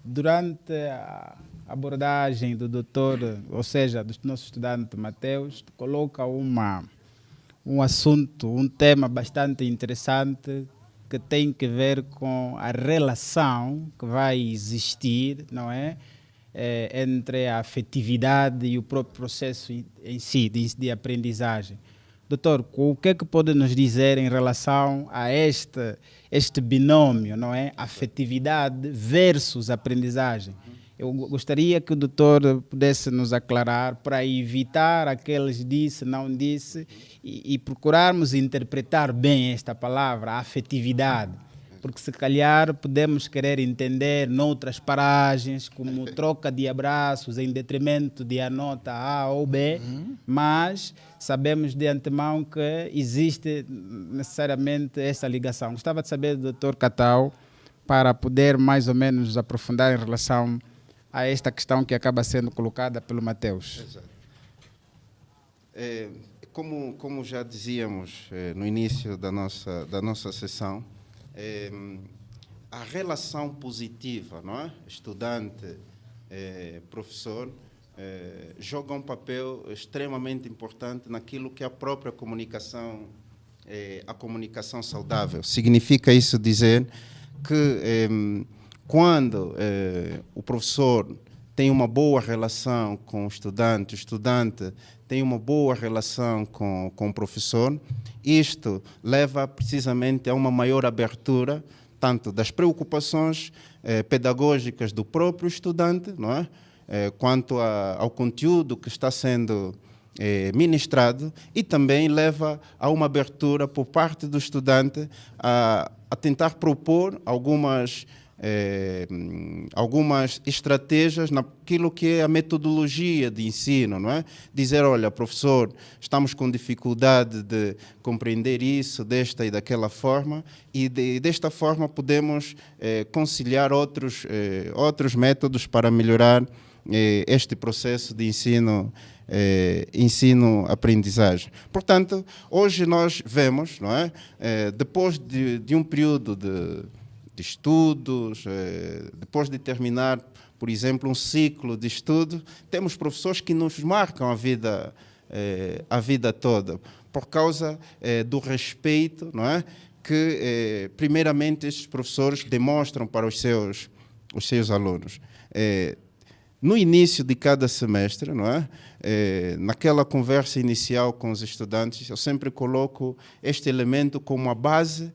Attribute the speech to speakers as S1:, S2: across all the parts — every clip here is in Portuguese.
S1: Durante a abordagem do doutor, ou seja, do nosso estudante Mateus, coloca um assunto, um tema bastante interessante que tem que ver com a relação que vai existir, não é? Entre a afetividade e o próprio processo em si, de aprendizagem. Doutor, o que é que pode nos dizer em relação a este binômio, não é? Afetividade versus aprendizagem. Eu gostaria que o doutor pudesse nos aclarar para evitar aqueles disse, não disse e procurarmos interpretar bem esta palavra, afetividade. Porque se calhar podemos querer entender noutras paragens, como troca de abraços em detrimento de a nota A ou B, mas sabemos de antemão que existe necessariamente essa ligação. Gostava de saber do Dr. Catau, para poder mais ou menos nos aprofundar em relação a esta questão que acaba sendo colocada pelo Mateus.
S2: Exato. Como já dizíamos no início da nossa sessão, a relação positiva, não é? Estudante, professor, joga um papel extremamente importante naquilo que é a própria comunicação, a comunicação saudável. Significa isso dizer que quando o professor tem uma boa relação com o estudante tem uma boa relação com o professor, isto leva precisamente a uma maior abertura, tanto das preocupações pedagógicas do próprio estudante, não é? Quanto ao conteúdo que está sendo ministrado, e também leva a uma abertura por parte do estudante a tentar propor algumas estratégias naquilo que é a metodologia de ensino, não é? Dizer, olha, professor, estamos com dificuldade de compreender isso desta e daquela forma, e desta forma podemos conciliar outros métodos para melhorar este processo de ensino-aprendizagem. Portanto, hoje nós vemos, não é? Depois de um período de estudos, depois de terminar, por exemplo, um ciclo de estudo, temos professores que nos marcam a vida toda, por causa do respeito, não é? Que, primeiramente, estes professores demonstram para os seus alunos. No início de cada semestre, não é? Naquela conversa inicial com os estudantes, eu sempre coloco este elemento como a base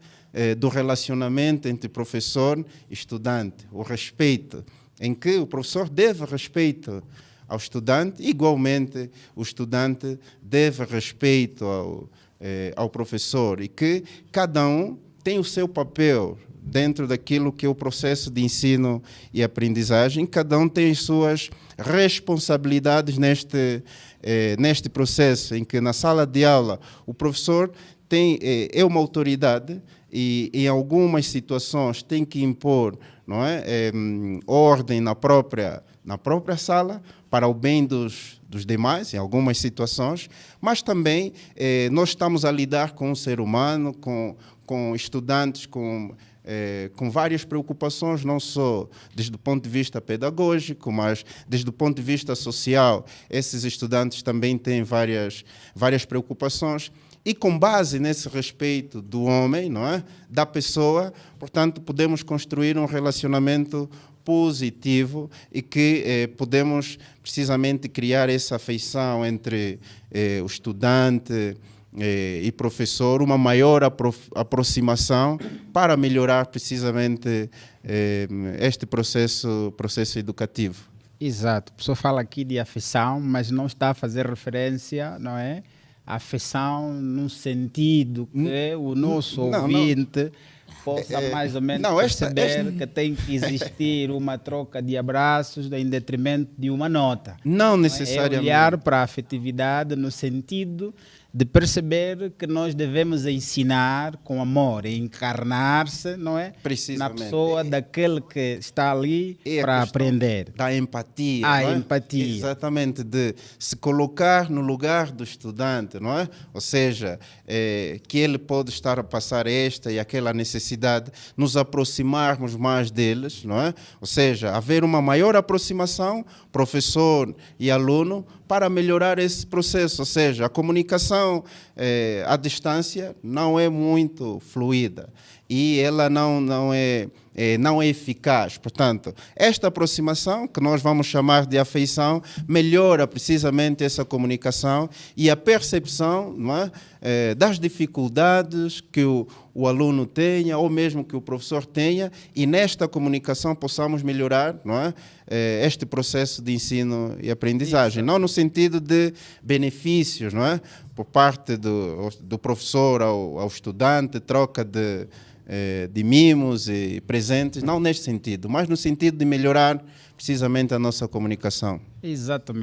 S2: do relacionamento entre professor e estudante, o respeito, em que o professor deve respeito ao estudante, igualmente o estudante deve respeito ao professor, e que cada um tem o seu papel dentro daquilo que é o processo de ensino e aprendizagem, cada um tem as suas responsabilidades neste processo, em que na sala de aula o professor é uma autoridade, e em algumas situações tem que impor, não é? Ordem na própria sala, para o bem dos demais, em algumas situações, mas também nós estamos a lidar com um ser humano, com estudantes, com várias preocupações, não só desde o ponto de vista pedagógico, mas desde o ponto de vista social. Esses estudantes também têm várias preocupações. E com base nesse respeito do homem, não é? Da pessoa, portanto, podemos construir um relacionamento positivo, e que podemos precisamente criar essa afeição entre o estudante e professor, uma maior aproximação para melhorar precisamente este processo educativo.
S1: Exato. O professor fala aqui de afeição, mas não está a fazer referência, não é? Afeição num sentido que o nosso ouvinte possa mais ou menos perceber que tem que existir uma troca de abraços em detrimento de uma nota.
S2: Não necessariamente.
S1: É olhar para a afetividade no sentido de perceber que nós devemos ensinar com amor, encarnar-se, não é? Na
S2: Precisamente.
S1: pessoa daquele que está ali
S2: É a
S1: para
S2: questão
S1: aprender.
S2: da empatia.
S1: A
S2: não é?
S1: empatia.
S2: Exatamente, de se colocar no lugar do estudante, não é? Ou seja, que ele pode estar a passar esta e aquela necessidade, nos aproximarmos mais deles, não é? Ou seja, haver uma maior aproximação, professor e aluno, para melhorar esse processo. Ou seja, a comunicação à distância não é muito fluida e ela não é eficaz. Portanto, esta aproximação, que nós vamos chamar de afeição, melhora precisamente essa comunicação e a percepção, não é, das dificuldades que o aluno tenha ou mesmo que o professor tenha, e nesta comunicação possamos melhorar, não é, este processo de ensino e aprendizagem. Isso. Não no sentido de benefícios, não é, por parte do professor ao estudante, troca de mimos e presentes, não neste sentido, mas no sentido de melhorar precisamente a nossa comunicação.
S1: Exatamente.